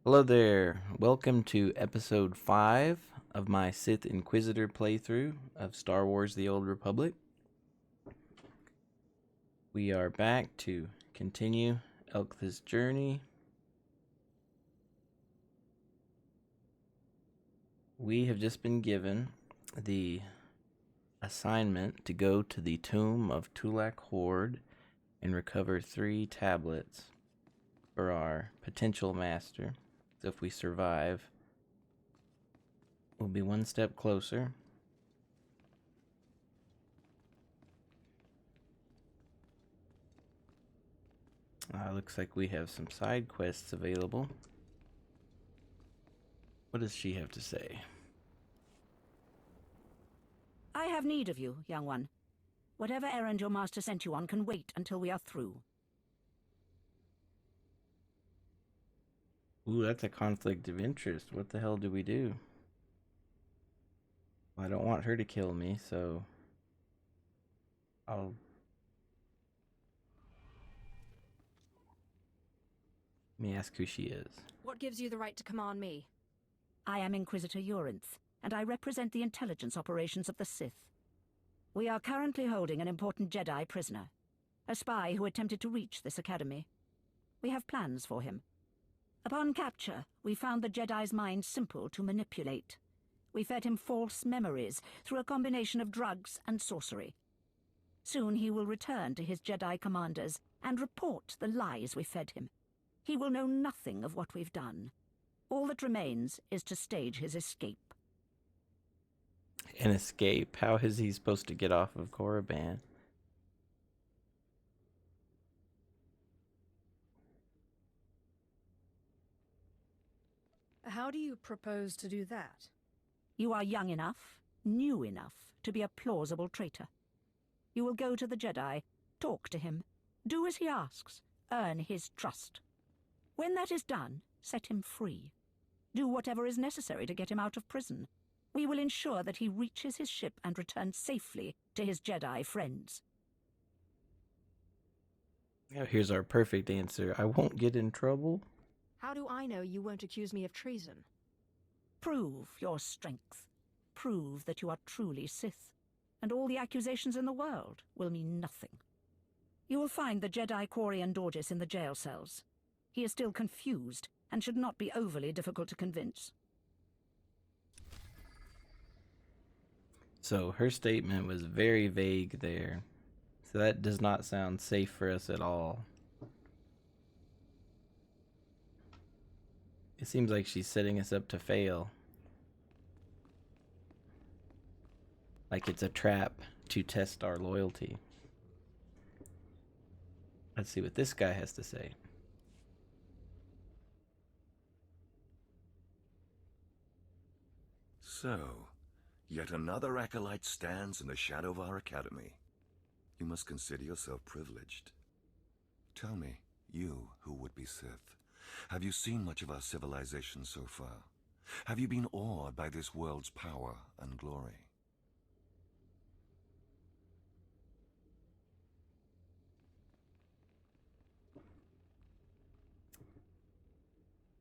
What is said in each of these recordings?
Hello there. Welcome to episode 5 of my Sith Inquisitor playthrough of Star Wars The Old Republic. We are back to continue Elctha's journey. We have just been given the assignment to go to the tomb of Tulak Hord and recover 3 tablets for our potential master. So if we survive, we'll be one step closer. Looks like we have some side quests available. What does she have to say? I have need of you, young one. Whatever errand your master sent you on can wait until we are through. Ooh, that's a conflict of interest. What the hell do we do? Well, I don't want her to kill me, so I'll... Let me ask who she is. What gives you the right to command me? I am Inquisitor Urinth, and I represent the intelligence operations of the Sith. We are currently holding an important Jedi prisoner, a spy who attempted to reach this academy. We have plans for him. Upon capture, we found the Jedi's mind simple to manipulate. We fed him false memories through a combination of drugs and sorcery. Soon he will return to his Jedi commanders and report the lies we fed him. He will know nothing of what we've done. All that remains is to stage his escape. An escape? How is he supposed to get off of Korriban? How do you propose to do that? You are young enough, new enough, to be a plausible traitor. You will go to the Jedi, talk to him, do as he asks, earn his trust. When that is done, set him free. Do whatever is necessary to get him out of prison. We will ensure that he reaches his ship and returns safely to his Jedi friends. Here's our perfect answer. I won't get in trouble. How do I know you won't accuse me of treason? Prove your strength. Prove that you are truly Sith, and all the accusations in the world will mean nothing. You will find the Jedi Quarian Dorgis in the jail cells. He is still confused, and should not be overly difficult to convince. So her statement was very vague there. So that does not sound safe for us at all. It seems like she's setting us up to fail. Like it's a trap to test our loyalty. Let's see what this guy has to say. So, yet another acolyte stands in the shadow of our academy. You must consider yourself privileged. Tell me, you who would be Sith, have you seen much of our civilization so far? Have you been awed by this world's power and glory?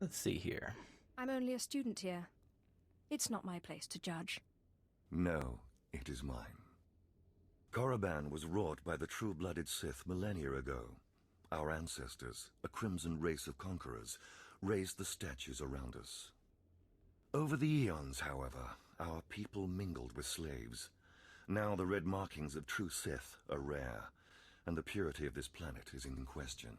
Let's see here. I'm only a student here. It's not my place to judge. No, it is mine. Korriban was wrought by the true-blooded Sith millennia ago. Our ancestors, a crimson race of conquerors, raised the statues around us. Over the eons, however, our people mingled with slaves. Now the red markings of true Sith are rare, and the purity of this planet is in question.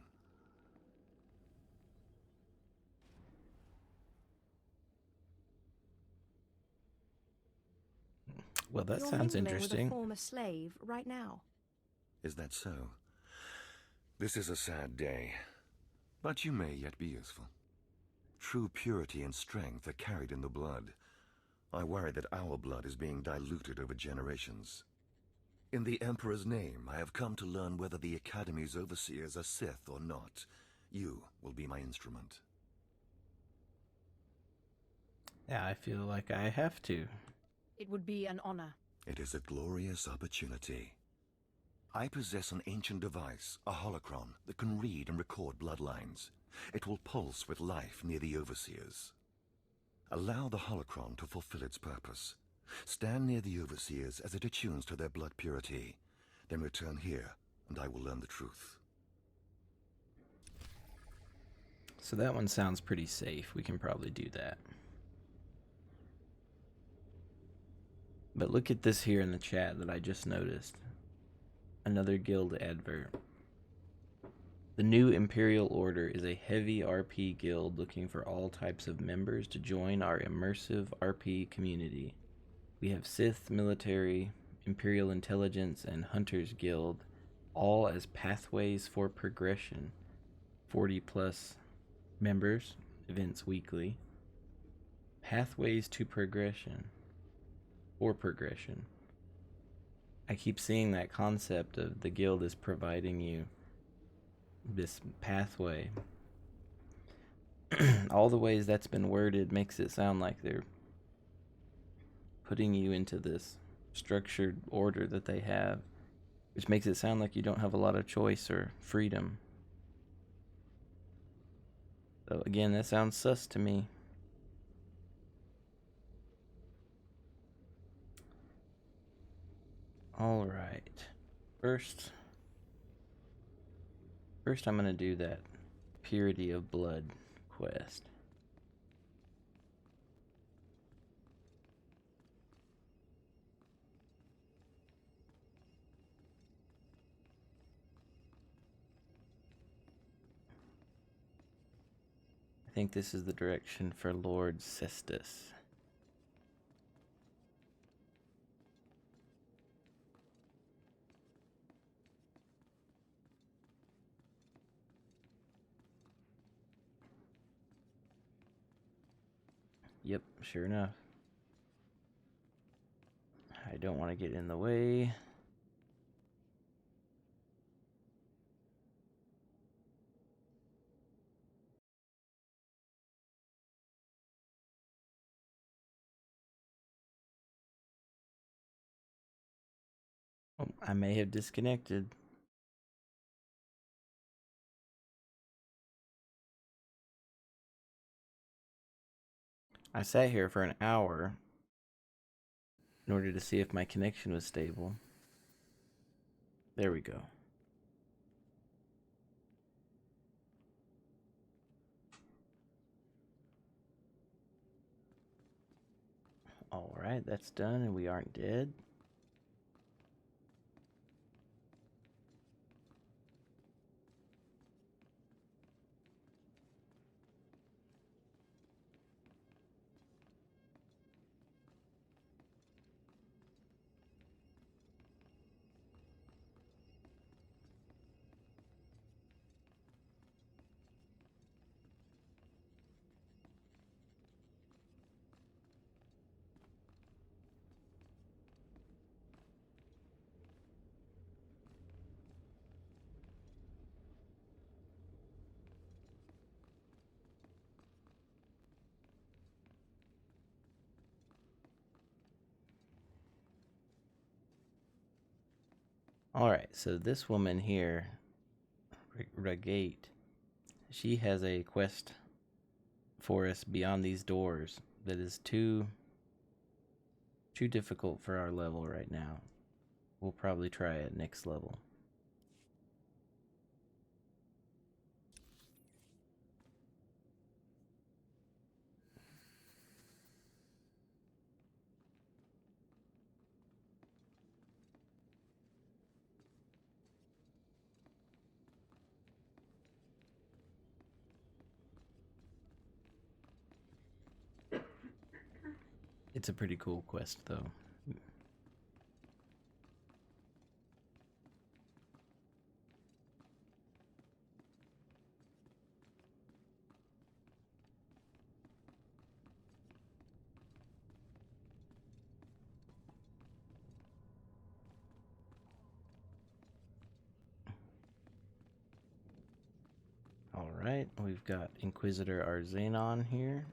Well, that You're sounds mingling interesting. with a former slave right now. Is that so? This is a sad day, but you may yet be useful. True purity and strength are carried in the blood. I worry that our blood is being diluted over generations. In the Emperor's name, I have come to learn whether the Academy's overseers are Sith or not. You will be my instrument. Yeah, I feel like I have to. It would be an honor. It is a glorious opportunity. I possess an ancient device, a holocron, that can read and record bloodlines. It will pulse with life near the overseers. Allow the holocron to fulfill its purpose. Stand near the overseers as it attunes to their blood purity. Then return here, and I will learn the truth. So that one sounds pretty safe. We can probably do that. But look at this here in the chat that I just noticed. Another guild advert. The new Imperial Order is a heavy RP guild looking for all types of members to join our immersive RP community. We have Sith, military, Imperial Intelligence, and Hunters Guild, all as pathways for progression. 40 plus members, events weekly. Pathways to progression. Or progression. I keep seeing that concept of the guild is providing you this pathway. All the ways that's been worded makes it sound like they're putting you into this structured order that they have, which makes it sound like you don't have a lot of choice or freedom. So again, that sounds sus to me. All right. First I'm going to do that Purity of Blood quest. I think this is the direction for Lord Cestus. Yep, sure enough. I don't want to get in the way. Oh, I may have disconnected. I sat here for an hour in order to see if my connection was stable. There we go. Alright, that's done and we aren't dead. Alright, so this woman here, Regate, she has a quest for us beyond these doors that is too difficult for our level right now. We'll probably try it next level. It's a pretty cool quest, though. Alright, we've got Inquisitor Arzanon here.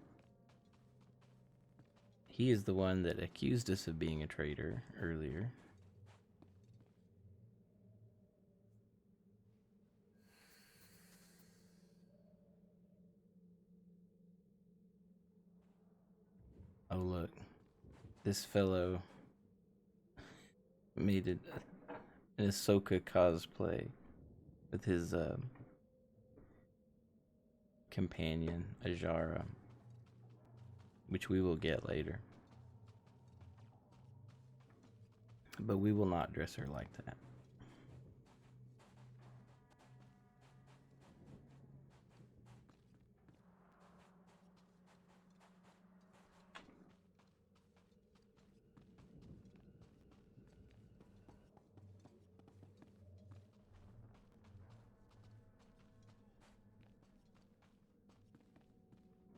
He is the one that accused us of being a traitor earlier. Oh, look. This fellow made it an Ahsoka cosplay with his companion, Ajara, which we will get later. But we will not dress her like that.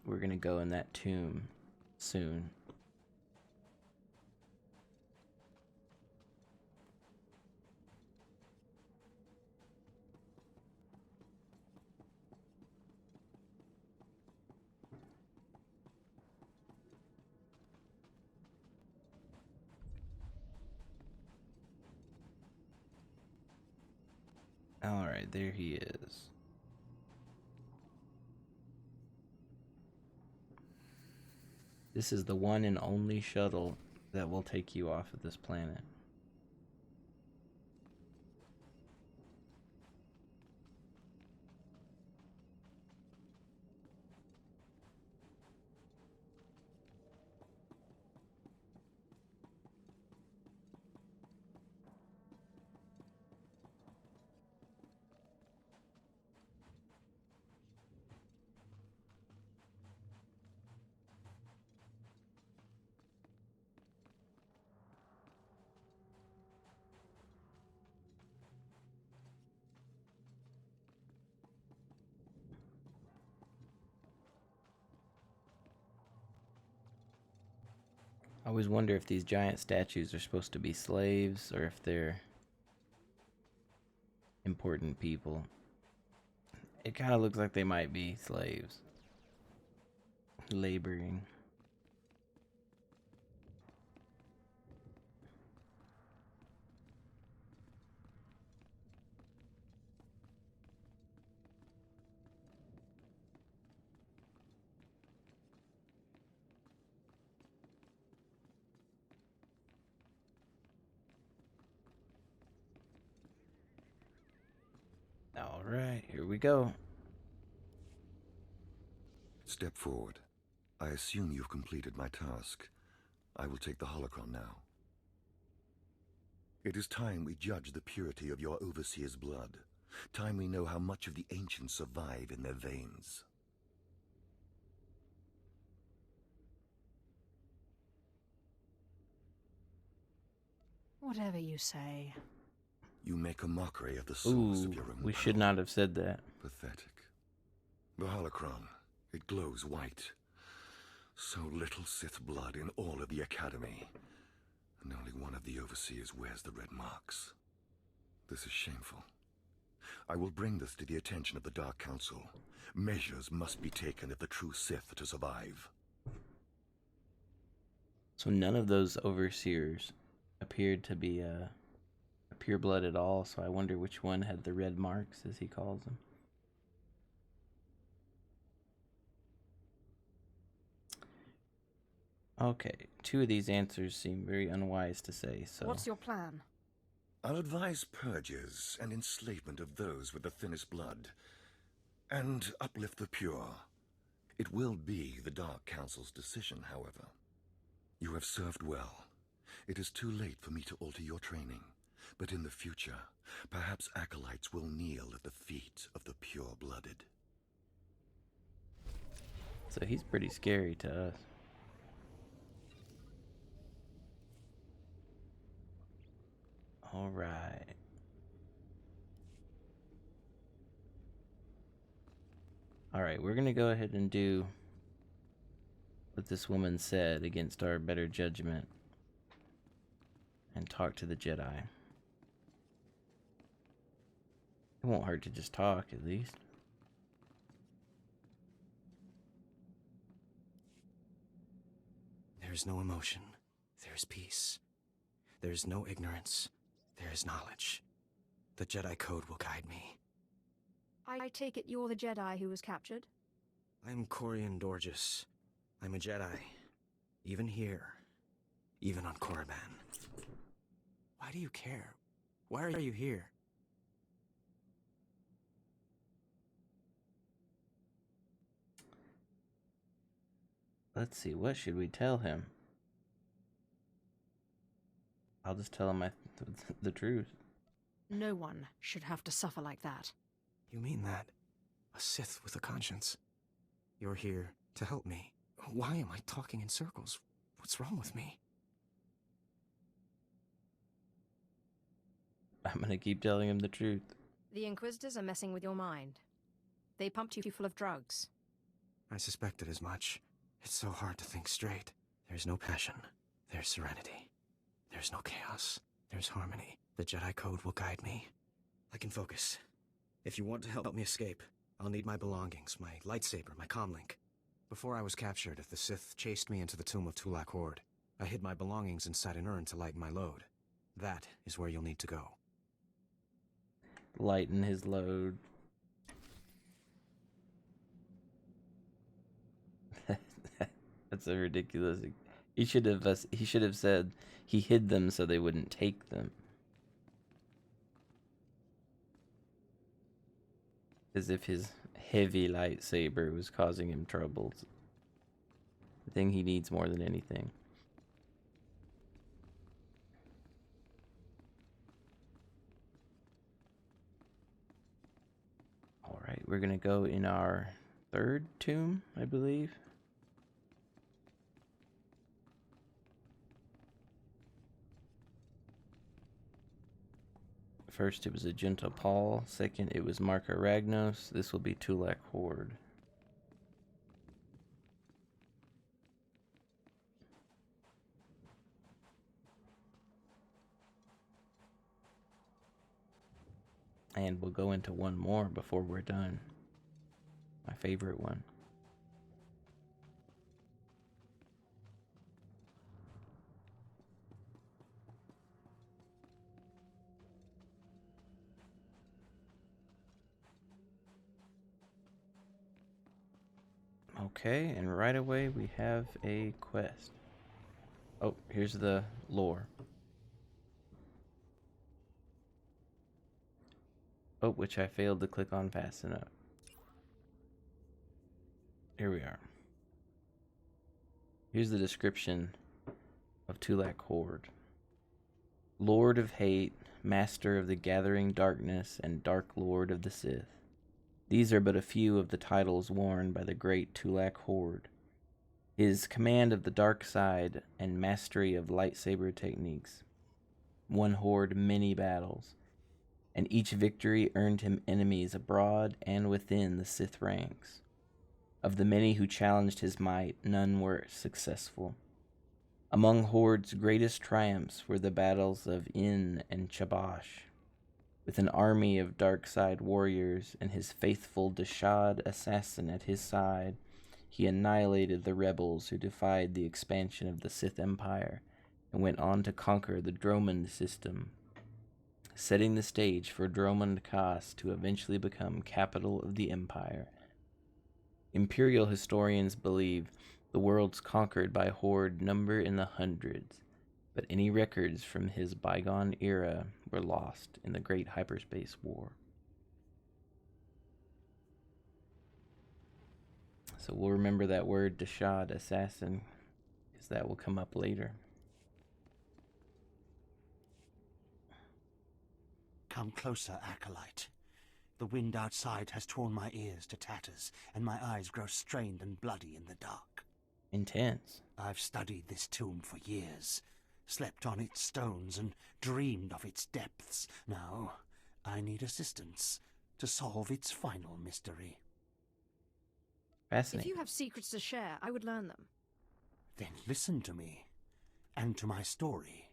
We're gonna go in that tomb soon. Alright, there he is. This is the one and only shuttle that will take you off of this planet. I always wonder if these giant statues are supposed to be slaves or if they're important people. It kind of looks like they might be slaves. Laboring. Alright, here we go. Step forward. I assume you've completed my task. I will take the holocron now. It is time we judge the purity of your overseer's blood. Time we know how much of the ancients survive in their veins. Whatever you say. You make a mockery of the source of your own we power. should not have said that. Pathetic. The holocron, it glows white. So little Sith blood in all of the Academy. And only one of the overseers wears the red marks. This is shameful. I will bring this to the attention of the Dark Council. Measures must be taken if the true Sith are to survive. So none of those overseers appeared to be a pure blood at all, so I wonder which one had the red marks, as he calls them. Okay, two of these answers seem very unwise to say, so... What's your plan? I'll advise purges and enslavement of those with the thinnest blood, and uplift the pure. It will be the Dark Council's decision, however. You have served well. It is too late for me to alter your training, but in the future, perhaps acolytes will kneel at the feet of the pure-blooded. So he's pretty scary to us. All right. All right, we're going to go ahead and do what this woman said against our better judgment and talk to the Jedi. It won't hurt to just talk, at least. There is no emotion. There is peace. There is no ignorance. There is knowledge. The Jedi Code will guide me. I take it you're the Jedi who was captured? I'm Korriban Dorjus. I'm a Jedi. Even here. Even on Korriban. Why do you care? Why are you here? Let's see, what should we tell him? I'll just tell him the truth. No one should have to suffer like that. You mean that? A Sith with a conscience. You're here to help me. Why am I talking in circles? What's wrong with me? I'm gonna keep telling him the truth. The Inquisitors are messing with your mind. They pumped you full of drugs. I suspected as much. It's so hard to think straight. There's no passion. There's serenity. There's no chaos. There's harmony. The Jedi Code will guide me. I can focus. If you want to help me escape, I'll need my belongings, my lightsaber, my comlink. Before I was captured, the Sith chased me into the tomb of Tulak Hord. I hid my belongings inside an urn to lighten my load. That is where you'll need to go. Lighten his load. That's so ridiculous. He should have said he hid them so they wouldn't take them. As if his heavy lightsaber was causing him troubles. The thing he needs more than anything. Alright, we're gonna go in our third tomb, I believe. First it was a Gentle Paul, second it was Marka Ragnos, this will be Tulak Hord. And we'll go into one more before we're done. My favorite one. Okay, and right away we have a quest. Oh, here's the lore. Oh, which I failed to click on fast enough. Here we are. Here's the description of Tulak Hord. Lord of Hate, Master of the Gathering Darkness, and Dark Lord of the Sith. These are but a few of the titles worn by the great Tulak Hord. His command of the dark side and mastery of lightsaber techniques won Hord many battles, and each victory earned him enemies abroad and within the Sith ranks. Of the many who challenged his might, none were successful. Among Hord's greatest triumphs were the battles of Inn and Chabosh. With an army of dark side warriors and his faithful Dashad assassin at his side, he annihilated the rebels who defied the expansion of the Sith Empire and went on to conquer the Dromund system, setting the stage for Dromund Kaas to eventually become capital of the Empire. Imperial historians believe the worlds conquered by Hord number in the hundreds, but any records from his bygone era were lost in the Great Hyperspace War. So we'll remember that word Dashad assassin, because that will come up later. Come closer, Acolyte. The wind outside has torn my ears to tatters, and my eyes grow strained and bloody in the dark. Intense. I've studied this tomb for years, slept on its stones and dreamed of its depths. Now, I need assistance to solve its final mystery. Fascinating. If you have secrets to share, I would learn them. Then listen to me, and to my story.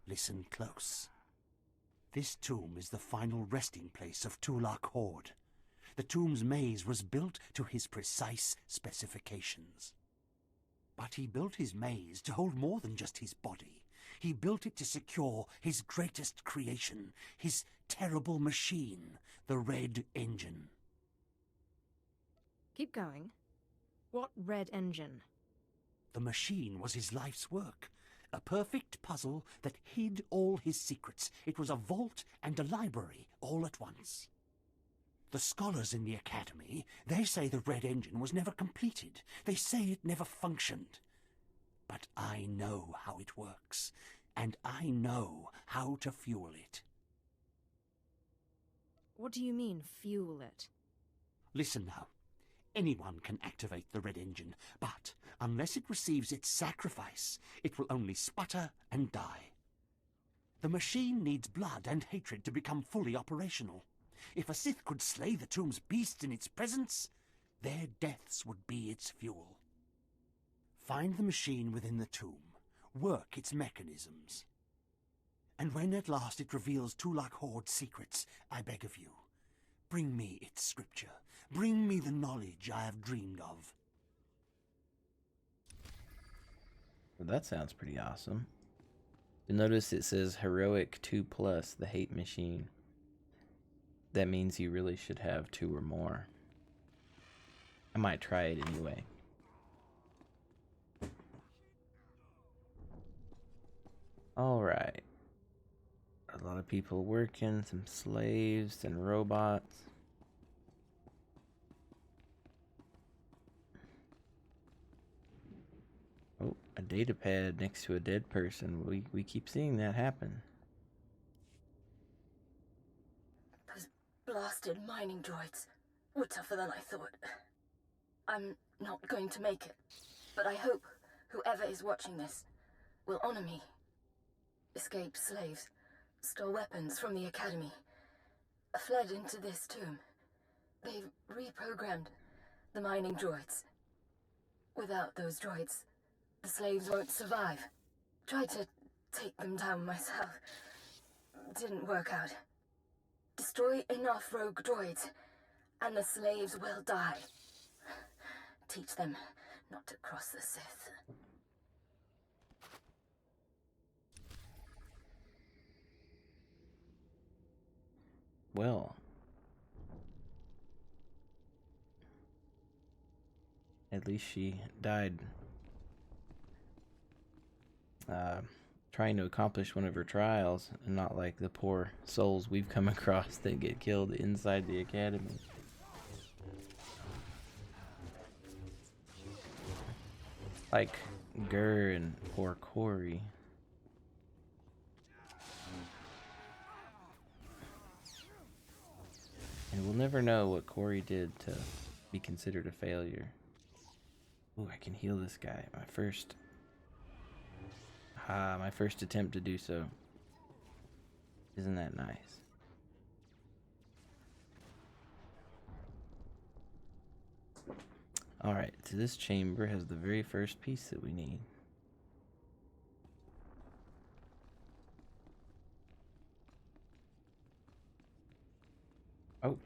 Listen close. This tomb is the final resting place of Tulak Hord. The tomb's maze was built to his precise specifications. But he built his maze to hold more than just his body. He built it to secure his greatest creation, his terrible machine, the Red Engine. Keep going. What red engine? The machine was his life's work. A perfect puzzle that hid all his secrets. It was a vault and a library all at once. The scholars in the Academy, they say the Red Engine was never completed. They say it never functioned. But I know how it works, and I know how to fuel it. What do you mean, fuel it? Listen now. Anyone can activate the Red Engine, but unless it receives its sacrifice, it will only sputter and die. The machine needs blood and hatred to become fully operational. If a Sith could slay the tomb's beasts in its presence, their deaths would be its fuel. Find the machine within the tomb, work its mechanisms. And when at last it reveals Tulak Hord's secrets, I beg of you, bring me its scripture. Bring me the knowledge I have dreamed of. Well, that sounds pretty awesome. You'll notice it says Heroic 2+, the hate machine. That means you really should have 2 or more. I might try it anyway. Alright. A lot of people working, some slaves and robots. Oh, a data pad next to a dead person. We keep seeing that happen. Those blasted mining droids were tougher than I thought. I'm not going to make it, but I hope whoever is watching this will honor me. Escaped slaves, stole weapons from the Academy, fled into this tomb. They've reprogrammed the mining droids. Without those droids, the slaves won't survive. Tried to take them down myself. Didn't work out. Destroy enough rogue droids, and the slaves will die. Teach them not to cross the Sith. Well, at least she died trying to accomplish one of her trials, and not like the poor souls we've come across that get killed inside the Academy. Like Gur and poor Corey. And we'll never know what Corey did to be considered a failure. Ooh, I can heal this guy. My first attempt to do so. Isn't that nice? Alright, so this chamber has the very first piece that we need. Oh.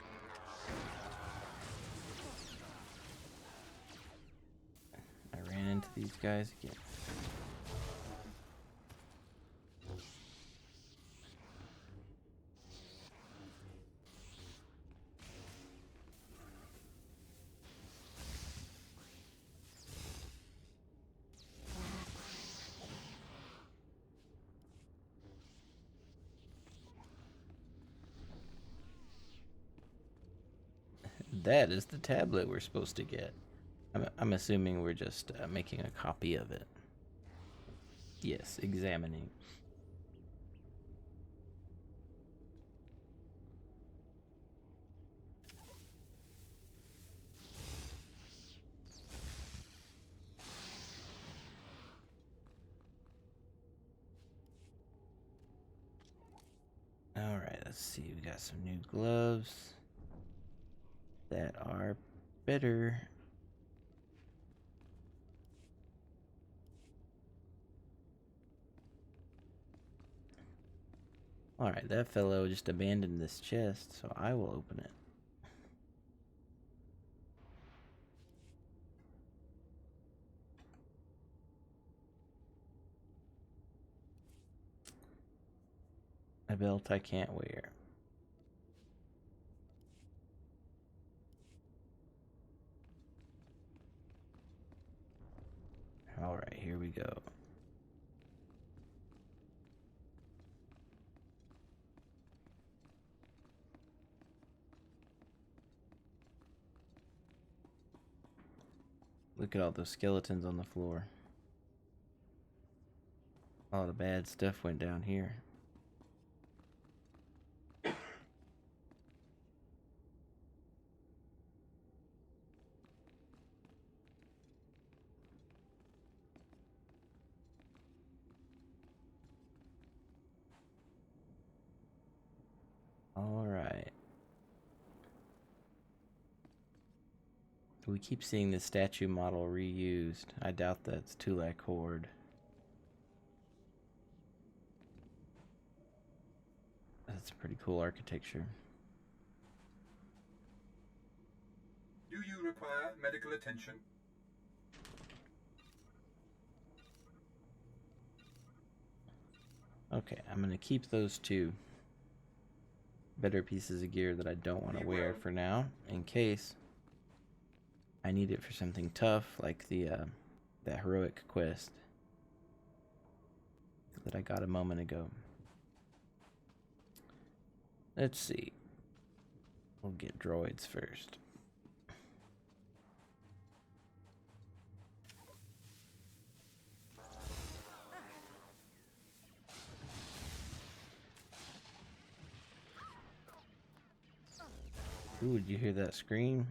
I ran into these guys again. That is the tablet we're supposed to get. I'm assuming we're just making a copy of it. Yes, examining. Alright, let's see. We got some new gloves that are better. Alright, that fellow just abandoned this chest, so I will open it. A belt I can't wear. Alright. go. Look at all those skeletons on the floor. All the bad stuff went down here. All right. We keep seeing this statue model reused. I doubt that's Tulak Hord. That's pretty cool architecture. Do you require medical attention? Okay, I'm gonna keep those two better pieces of gear that I don't want to wear for now, in case I need it for something tough, like the that heroic quest that I got a moment ago. Let's see. We'll get droids first. Ooh, did you hear that scream?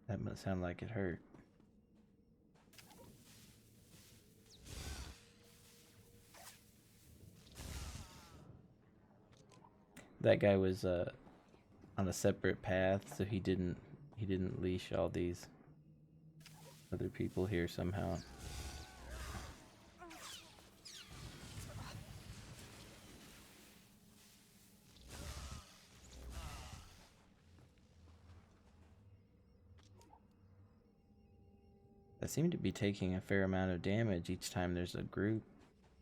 That must sound like it hurt. That guy was on a separate path, so he didn't leash all these other people here somehow. I seem to be taking a fair amount of damage each time there's a group.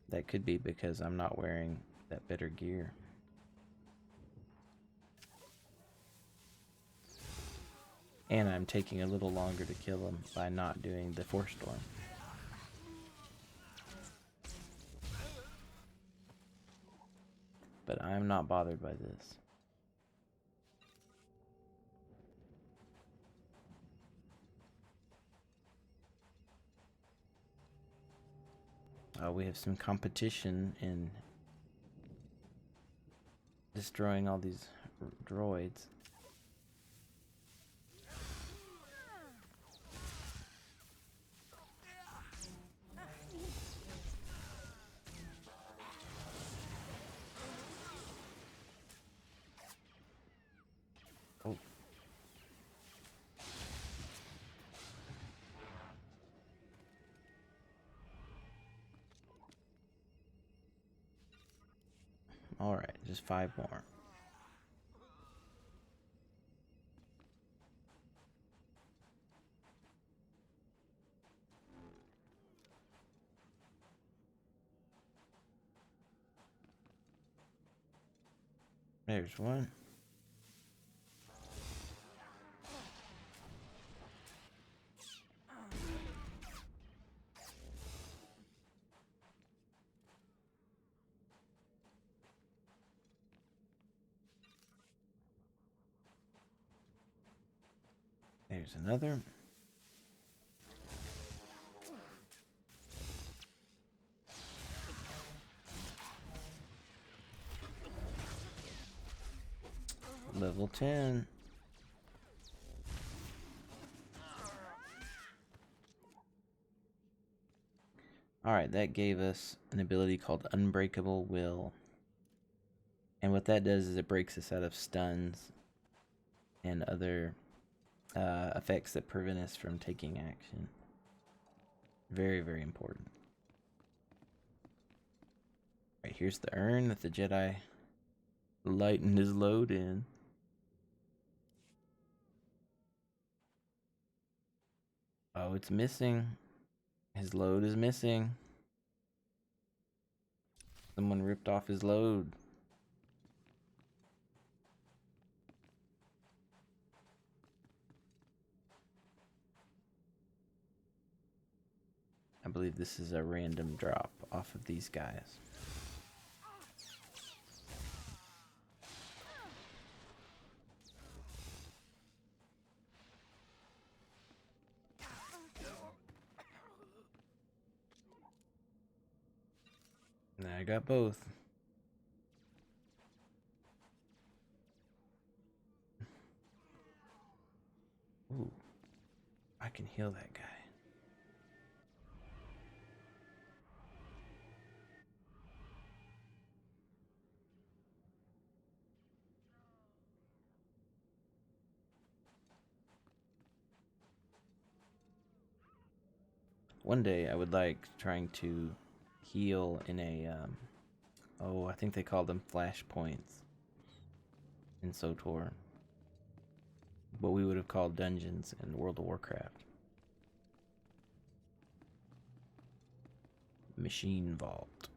That could be because I'm not wearing that better gear. And I'm taking a little longer to kill them by not doing the Force Storm. But I'm not bothered by this. We have some competition in destroying all these droids. Oh. All right, just 5 more. There's one. There's another. Level 10. Alright, that gave us an ability called Unbreakable Will. And what that does is it breaks us out of stuns and other effects that prevent us from taking action. Very, very important. Right, here's the urn that the Jedi lightened his load in. Oh, it's missing. His load is missing. Someone ripped off his load. I believe this is a random drop off of these guys. Now I got both. Ooh, I can heal that guy. One day I would like trying to heal in a, I think they call them flashpoints in SWTOR. What we would have called dungeons in World of Warcraft. Machine Vault.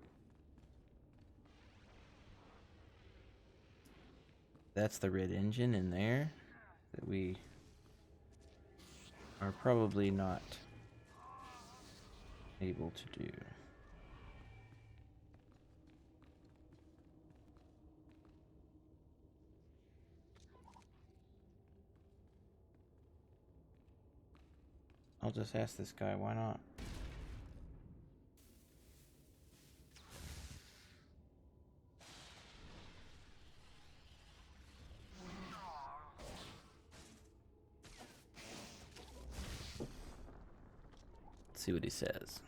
That's the red engine in there that we are probably not able to do. I'll just ask this guy, why not? Let's see what he says.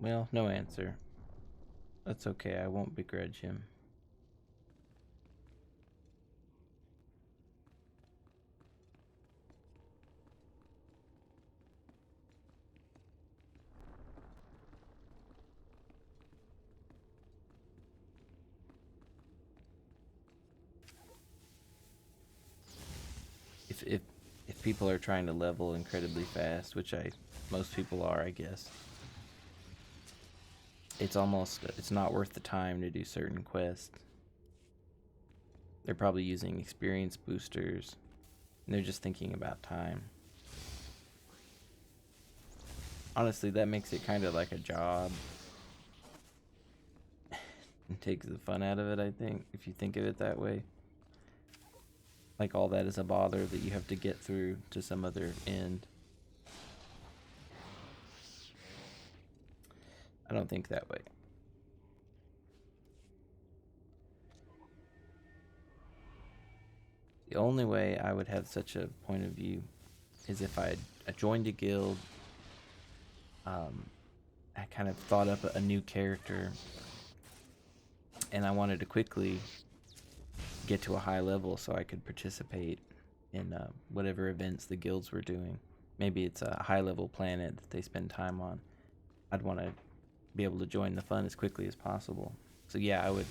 Well, no answer. That's okay, I won't begrudge him. If people are trying to level incredibly fast, which most people are, I guess, it's not worth the time to do certain quests. They're probably using experience boosters, and they're just thinking about time. Honestly, that makes it kind of like a job. And takes the fun out of it, I think, if you think of it that way. Like all that is a bother that you have to get through to some other end. I don't think that way. The only way I would have such a point of view is if I joined a guild, I kind of thought up a new character, and I wanted to quickly get to a high level so I could participate in whatever events the guilds were doing. Maybe it's a high level planet that they spend time on. I'd want to be able to join the fun as quickly as possible. So yeah, I would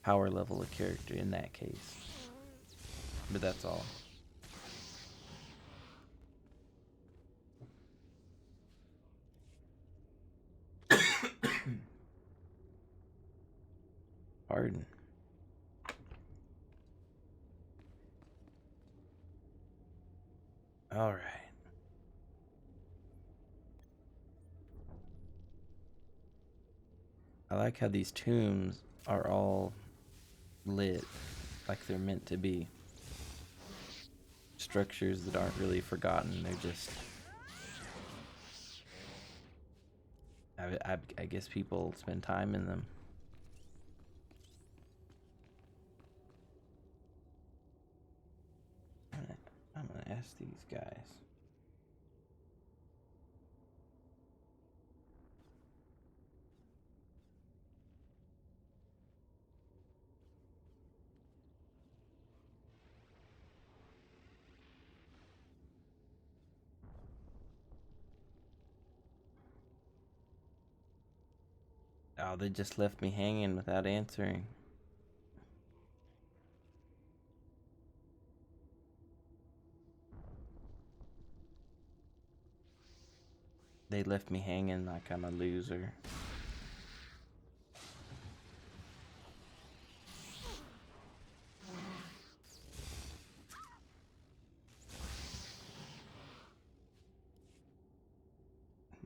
power level a character in that case. But that's all. Pardon. All right. I like how these tombs are all lit like they're meant to be. Structures that aren't really forgotten, they're just... I guess people spend time in them. I'm gonna ask these guys. Oh, they just left me hanging without answering. They left me hanging like I'm a loser.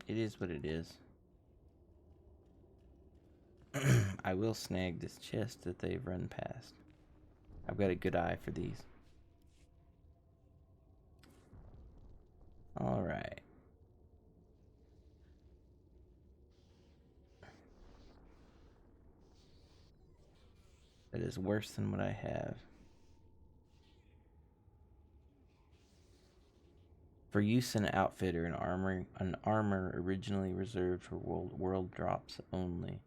It is what it is. I will snag this chest that they've run past. I've got a good eye for these. Alright. That is worse than what I have. For use in Outfitter, an armor originally reserved for world drops only.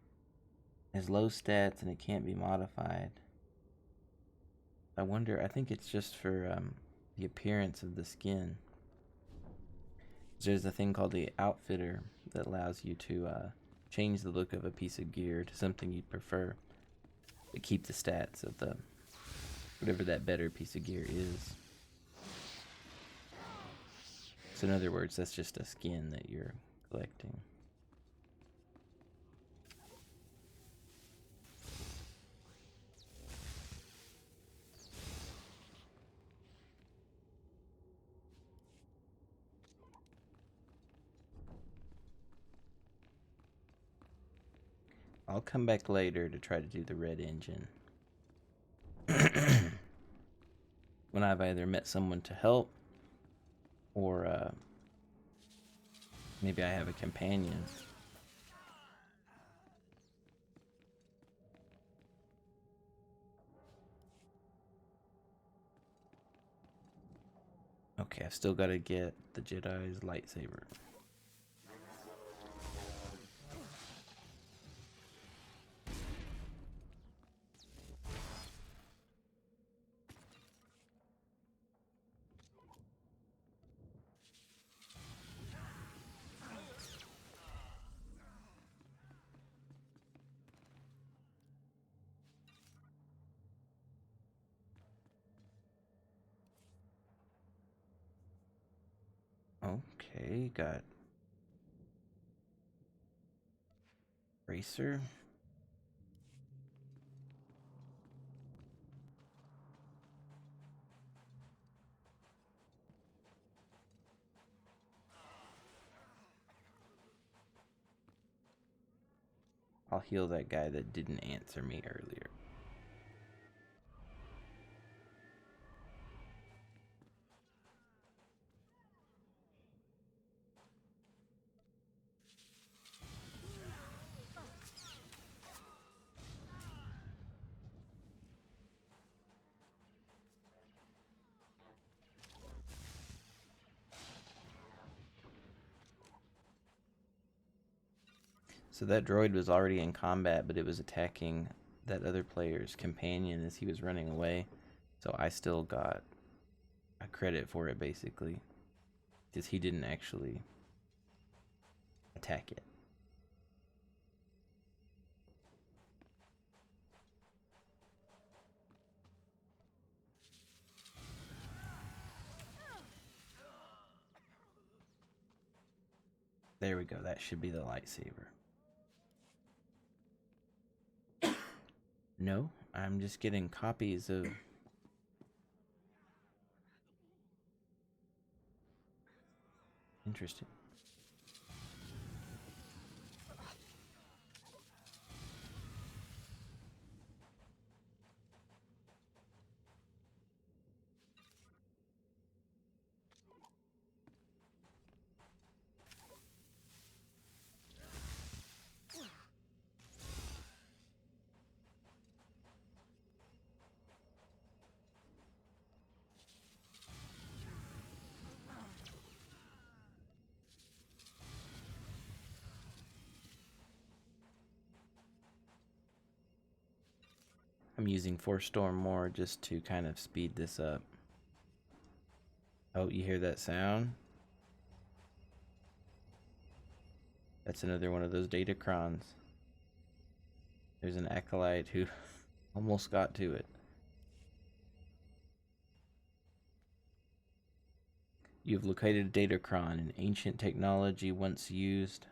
It has low stats and it can't be modified. I wonder, I think it's just for the appearance of the skin. There's a thing called the Outfitter that allows you to change the look of a piece of gear to something you'd prefer, but keep the stats of the whatever that better piece of gear is. So in other words, that's just a skin that you're collecting. I'll come back later to try to do the red engine. When I've either met someone to help, or maybe I have a companion. Okay, I've still got to get the Jedi's lightsaber. Okay, got Racer. I'll heal that guy that didn't answer me earlier. So that droid was already in combat, but it was attacking that other player's companion as he was running away. So I still got a credit for it, basically, because he didn't actually attack it. There we go. That should be the lightsaber. No, I'm just getting copies of... Interesting. I'm using Force Storm more just to kind of speed this up. Oh, you hear that sound? That's another one of those datacrons. There's an acolyte who almost got to it. You've located a datacron, an ancient technology once used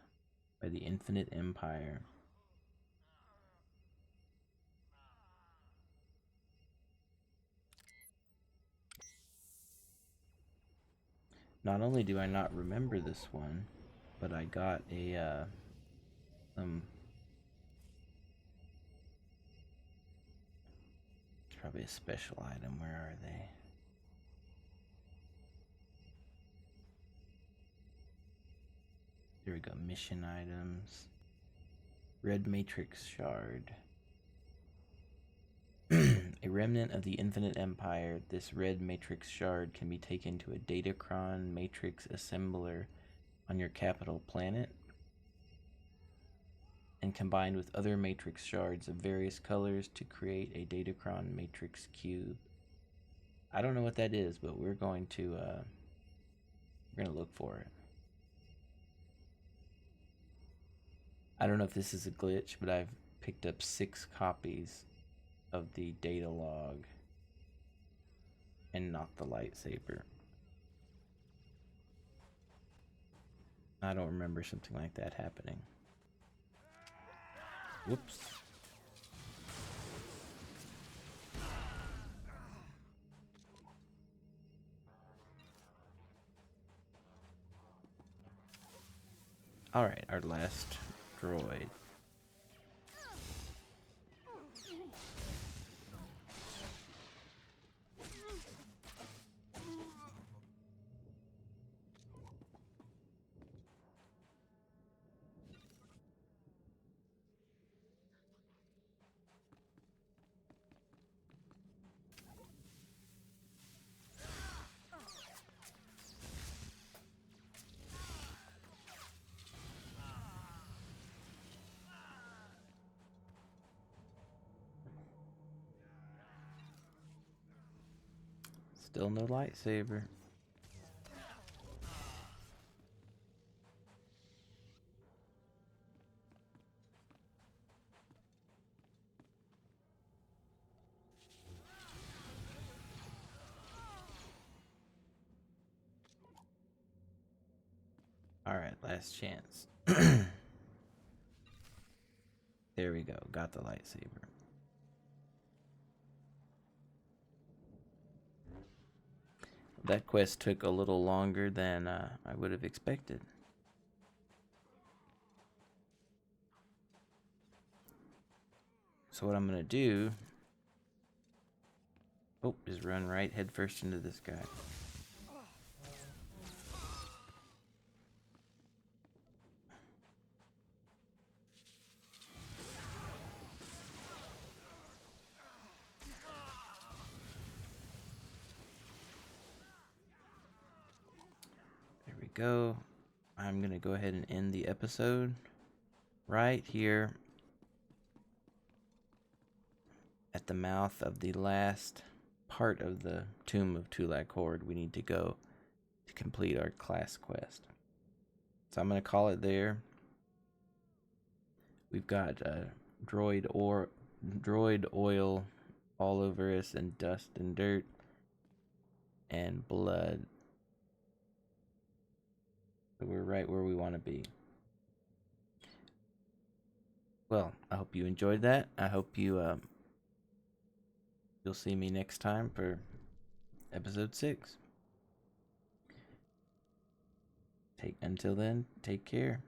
by the Infinite Empire. Not only do I not remember this one, but I got a it's probably a special item. Where are they? Here we go. Mission items. Red Matrix Shard. A remnant of the Infinite Empire, this red matrix shard can be taken to a datacron matrix assembler on your capital planet and combined with other matrix shards of various colors to create a datacron matrix cube. I don't know what that is, but we're going to look for it. I don't know if this is a glitch, but I've picked up 6 copies of the data log and not the lightsaber. I don't remember something like that happening. Whoops. Alright, our last droid. Still no lightsaber. Alright, last chance. There we go. Got the lightsaber. That quest took a little longer than I would have expected. So what I'm going to do is run right headfirst into this guy. There we go. I'm going to go ahead and end the episode right here at the mouth of the last part of the Tomb of Tulak Hord. We need to go to complete our class quest. So I'm going to call it there. We've got droid oil all over us, and dust and dirt and blood. So we're right where we want to be. Well, I hope you enjoyed that. I hope you'll see me next time for episode 6. Until then, take care.